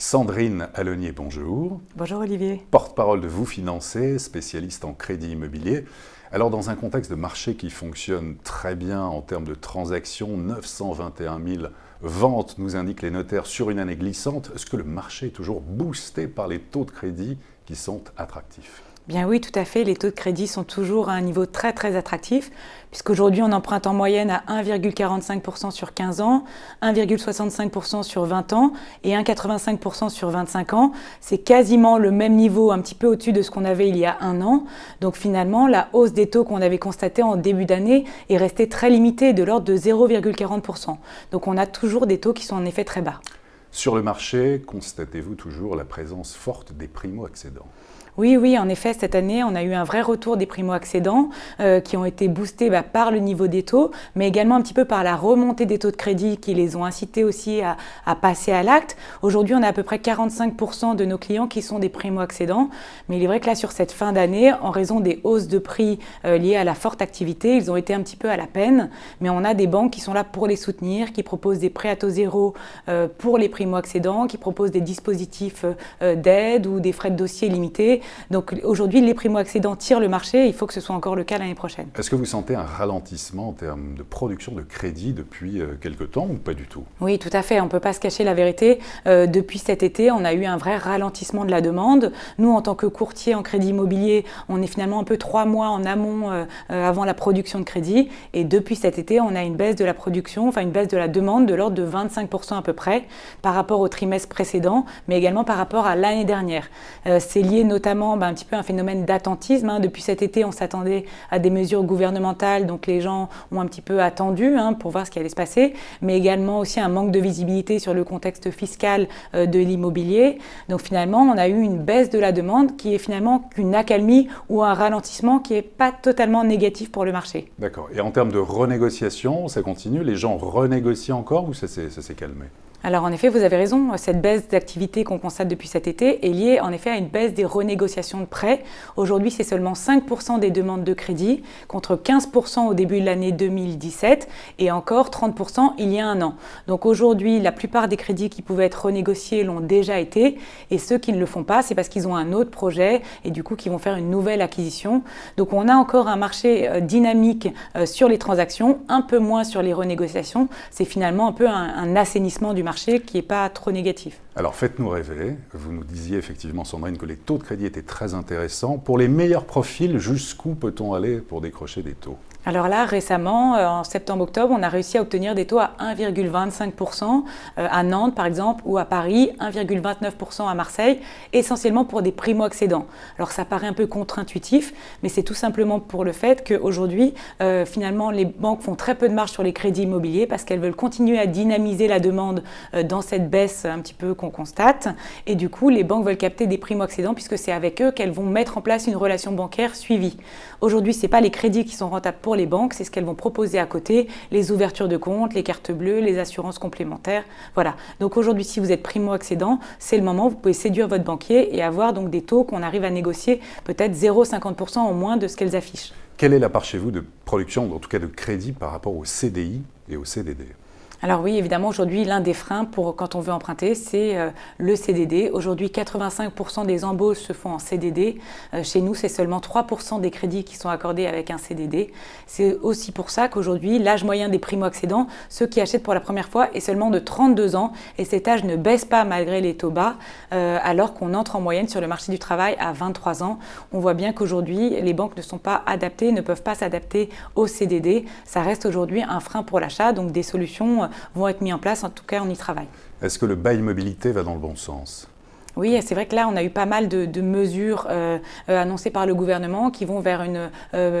Sandrine Alonier, bonjour. Bonjour Olivier. Porte-parole de Vous Financer, spécialiste en crédit immobilier. Alors dans un contexte de marché qui fonctionne très bien en termes de transactions, 921 000 ventes nous indiquent les notaires sur une année glissante, est-ce que le marché est toujours boosté par les taux de crédit qui sont attractifs ? Bien oui, tout à fait. Les taux de crédit sont toujours à un niveau très très attractif, puisqu'aujourd'hui on emprunte en moyenne à 1,45% sur 15 ans, 1,65% sur 20 ans et 1,85% sur 25 ans. C'est quasiment le même niveau, un petit peu au-dessus de ce qu'on avait il y a un an. Donc finalement, la hausse des taux qu'on avait constatée en début d'année est restée très limitée, de l'ordre de 0,40%. Donc on a toujours des taux qui sont en effet très bas. Sur le marché, constatez-vous toujours la présence forte des primo-accédants ? Oui, en effet, cette année, on a eu un vrai retour des primo-accédants qui ont été boostés par le niveau des taux, mais également un petit peu par la remontée des taux de crédit qui les ont incités aussi à passer à l'acte. Aujourd'hui, on a à peu près 45% de nos clients qui sont des primo-accédants, mais il est vrai que là, sur cette fin d'année, en raison des hausses de prix liées à la forte activité, ils ont été un petit peu à la peine, mais on a des banques qui sont là pour les soutenir, qui proposent des prêts à taux zéro pour les primo-accédants, qui proposent des dispositifs d'aide ou des frais de dossier limités. Donc aujourd'hui, les primo-accédants tirent le marché, il faut que ce soit encore le cas l'année prochaine. Est-ce que vous sentez un ralentissement en termes de production de crédit depuis quelque temps ou pas du tout ? Oui, tout à fait, on ne peut pas se cacher la vérité. Depuis cet été, on a eu un vrai ralentissement de la demande. Nous, en tant que courtier en crédit immobilier, on est finalement un peu 3 mois en amont avant la production de crédit. Et depuis cet été, on a une baisse de la production, enfin une baisse de la demande de l'ordre de 25% à peu près par rapport au trimestre précédent, mais également par rapport à l'année dernière. C'est lié notamment un petit peu un phénomène d'attentisme. Depuis cet été, on s'attendait à des mesures gouvernementales, donc les gens ont un petit peu attendu pour voir ce qui allait se passer, mais également aussi un manque de visibilité sur le contexte fiscal de l'immobilier. Donc finalement, on a eu une baisse de la demande qui est finalement qu'une accalmie ou un ralentissement qui n'est pas totalement négatif pour le marché. D'accord. Et en termes de renégociation, ça continue ? Les gens renégocient encore ou ça s'est calmé ? Alors en effet, vous avez raison, cette baisse d'activité qu'on constate depuis cet été est liée en effet à une baisse des renégociations de prêts. Aujourd'hui, c'est seulement 5% des demandes de crédit contre 15% au début de l'année 2017 et encore 30% il y a un an. Donc aujourd'hui, la plupart des crédits qui pouvaient être renégociés l'ont déjà été et ceux qui ne le font pas, c'est parce qu'ils ont un autre projet et du coup qui vont faire une nouvelle acquisition. Donc on a encore un marché dynamique sur les transactions, un peu moins sur les renégociations. C'est finalement un peu un assainissement du marché qui n'est pas trop négatif. Alors faites-nous rêver, vous nous disiez effectivement Sandrine que les taux de crédit étaient très intéressants. Pour les meilleurs profils, jusqu'où peut-on aller pour décrocher des taux ? Alors là, récemment, en septembre-octobre, on a réussi à obtenir des taux à 1,25% à Nantes, par exemple, ou à Paris, 1,29% à Marseille, essentiellement pour des primo-accédants. Alors ça paraît un peu contre-intuitif, mais c'est tout simplement pour le fait qu'aujourd'hui, finalement, les banques font très peu de marge sur les crédits immobiliers parce qu'elles veulent continuer à dynamiser la demande dans cette baisse un petit peu qu'on constate. Et du coup, les banques veulent capter des primo-accédants puisque c'est avec eux qu'elles vont mettre en place une relation bancaire suivie. Aujourd'hui, ce n'est pas les crédits qui sont rentables pour les banques, c'est ce qu'elles vont proposer à côté, les ouvertures de comptes, les cartes bleues, les assurances complémentaires. Voilà. Donc aujourd'hui, si vous êtes primo-accédant, c'est le moment où vous pouvez séduire votre banquier et avoir donc des taux qu'on arrive à négocier peut-être 0,50% au moins de ce qu'elles affichent. Quelle est la part chez vous de production, en tout cas de crédit, par rapport au CDI et au CDD ? Alors oui, évidemment, aujourd'hui, l'un des freins pour quand on veut emprunter, c'est le CDD. Aujourd'hui, 85% des embauches se font en CDD. Chez nous, c'est seulement 3% des crédits qui sont accordés avec un CDD. C'est aussi pour ça qu'aujourd'hui, l'âge moyen des primo-accédants, ceux qui achètent pour la première fois, est seulement de 32 ans. Et cet âge ne baisse pas malgré les taux bas, alors qu'on entre en moyenne sur le marché du travail à 23 ans. On voit bien qu'aujourd'hui, les banques ne sont pas adaptées, ne peuvent pas s'adapter au CDD. Ça reste aujourd'hui un frein pour l'achat, donc des solutions vont être mis en place, en tout cas on y travaille. Est-ce que le bail mobilité va dans le bon sens ? Oui, c'est vrai que là, on a eu pas mal de mesures annoncées par le gouvernement qui vont vers une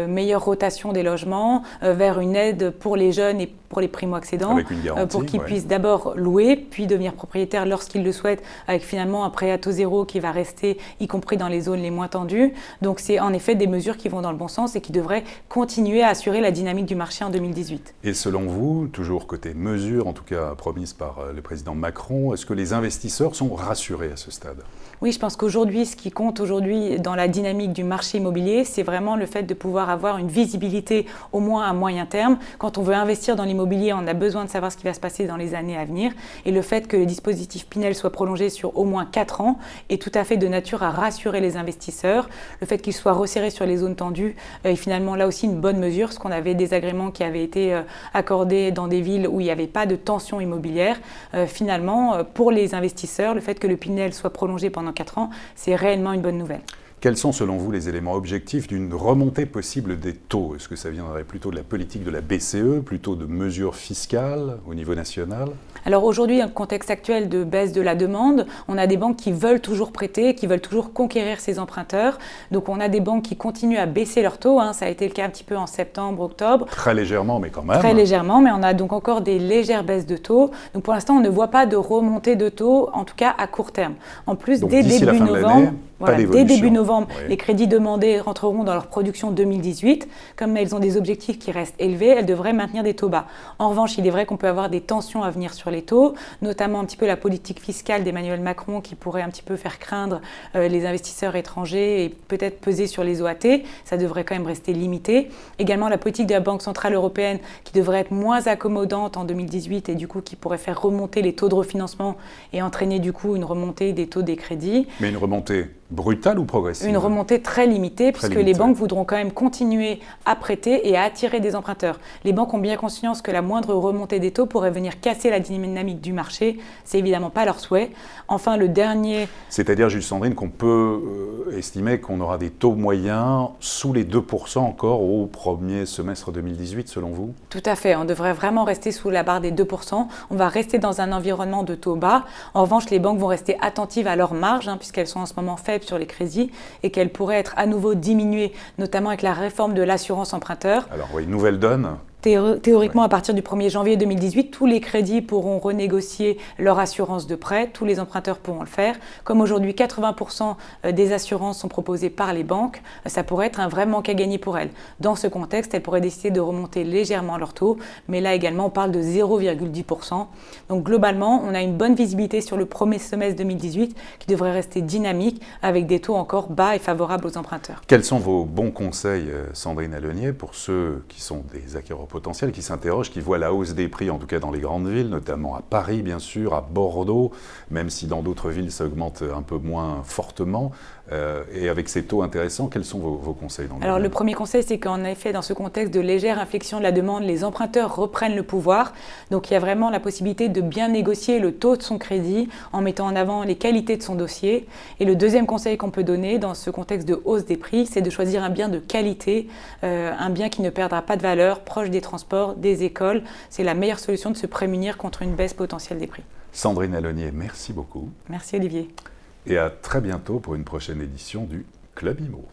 meilleure rotation des logements, vers une aide pour les jeunes et pour les primo-accédants, avec une garantie, pour qu'ils puissent d'abord louer, puis devenir propriétaires lorsqu'ils le souhaitent, avec finalement un prêt à taux zéro qui va rester, y compris dans les zones les moins tendues. Donc c'est en effet des mesures qui vont dans le bon sens et qui devraient continuer à assurer la dynamique du marché en 2018. Et selon vous, toujours côté mesures, en tout cas promises par le président Macron, est-ce que les investisseurs sont rassurés à ce stade ? stade? Oui, je pense qu'aujourd'hui, ce qui compte aujourd'hui dans la dynamique du marché immobilier, c'est vraiment le fait de pouvoir avoir une visibilité au moins à moyen terme. Quand on veut investir dans l'immobilier, on a besoin de savoir ce qui va se passer dans les années à venir. Et le fait que le dispositif Pinel soit prolongé sur au moins 4 ans est tout à fait de nature à rassurer les investisseurs. Le fait qu'il soit resserré sur les zones tendues est finalement là aussi une bonne mesure, parce qu'on avait des agréments qui avaient été accordés dans des villes où il n'y avait pas de tension immobilière. Finalement, pour les investisseurs, le fait que le Pinel soit prolongé pendant 4 ans, c'est réellement une bonne nouvelle. Quels sont selon vous les éléments objectifs d'une remontée possible des taux? Est-ce que ça viendrait plutôt de la politique de la BCE, plutôt de mesures fiscales au niveau national? Alors aujourd'hui, dans le contexte actuel de baisse de la demande, on a des banques qui veulent toujours prêter, qui veulent toujours conquérir ces emprunteurs. Donc on a des banques qui continuent à baisser leurs taux, ça a été le cas un petit peu en septembre, octobre. Très légèrement, mais quand même. Très légèrement, mais on a donc encore des légères baisses de taux. Donc pour l'instant, on ne voit pas de remontée de taux, en tout cas à court terme. En plus, donc, dès début novembre, dès début novembre, oui, les crédits demandés rentreront dans leur production 2018. Comme elles ont des objectifs qui restent élevés, elles devraient maintenir des taux bas. En revanche, il est vrai qu'on peut avoir des tensions à venir sur les taux, notamment un petit peu la politique fiscale d'Emmanuel Macron qui pourrait un petit peu faire craindre les investisseurs étrangers et peut-être peser sur les OAT. Ça devrait quand même rester limité. Également la politique de la Banque Centrale Européenne qui devrait être moins accommodante en 2018 et du coup qui pourrait faire remonter les taux de refinancement et entraîner du coup une remontée des taux des crédits. Mais une remontée brutale ou progressive? Une remontée très limitée, puisque limitée. Les banques voudront quand même continuer à prêter et à attirer des emprunteurs. Les banques ont bien conscience que la moindre remontée des taux pourrait venir casser la dynamique du marché. C'est évidemment pas leur souhait. Enfin, le dernier... C'est-à-dire, Jules Sandrine, qu'on peut estimer qu'on aura des taux moyens sous les 2% encore au premier semestre 2018, selon vous? Tout à fait. On devrait vraiment rester sous la barre des 2%. On va rester dans un environnement de taux bas. En revanche, les banques vont rester attentives à leurs marges, puisqu'elles sont en ce moment faibles sur les crédits et qu'elles pourraient être à nouveau diminuées, notamment avec la réforme de l'assurance emprunteur. Alors oui, nouvelle donne. Théoriquement, à partir du 1er janvier 2018, tous les crédits pourront renégocier leur assurance de prêt, tous les emprunteurs pourront le faire. Comme aujourd'hui, 80% des assurances sont proposées par les banques, ça pourrait être un vrai manque à gagner pour elles. Dans ce contexte, elles pourraient décider de remonter légèrement leur taux, mais là également, on parle de 0,10%. Donc globalement, on a une bonne visibilité sur le premier semestre 2018 qui devrait rester dynamique avec des taux encore bas et favorables aux emprunteurs. Quels sont vos bons conseils, Sandrine Alonier, pour ceux qui sont des acquéreurs potentiels, qui s'interrogent, qui voient la hausse des prix, en tout cas dans les grandes villes, notamment à Paris, bien sûr, à Bordeaux, même si dans d'autres villes, ça augmente un peu moins fortement. Et avec ces taux intéressants, quels sont vos conseils? Alors, le premier conseil, c'est qu'en effet, dans ce contexte de légère inflexion de la demande, les emprunteurs reprennent le pouvoir. Donc, il y a vraiment la possibilité de bien négocier le taux de son crédit en mettant en avant les qualités de son dossier. Et le deuxième conseil qu'on peut donner dans ce contexte de hausse des prix, c'est de choisir un bien de qualité, un bien qui ne perdra pas de valeur, proche des transports, des écoles. C'est la meilleure solution de se prémunir contre une baisse potentielle des prix. Sandrine Alonier, merci beaucoup. Merci Olivier. Et à très bientôt pour une prochaine édition du Club Immo.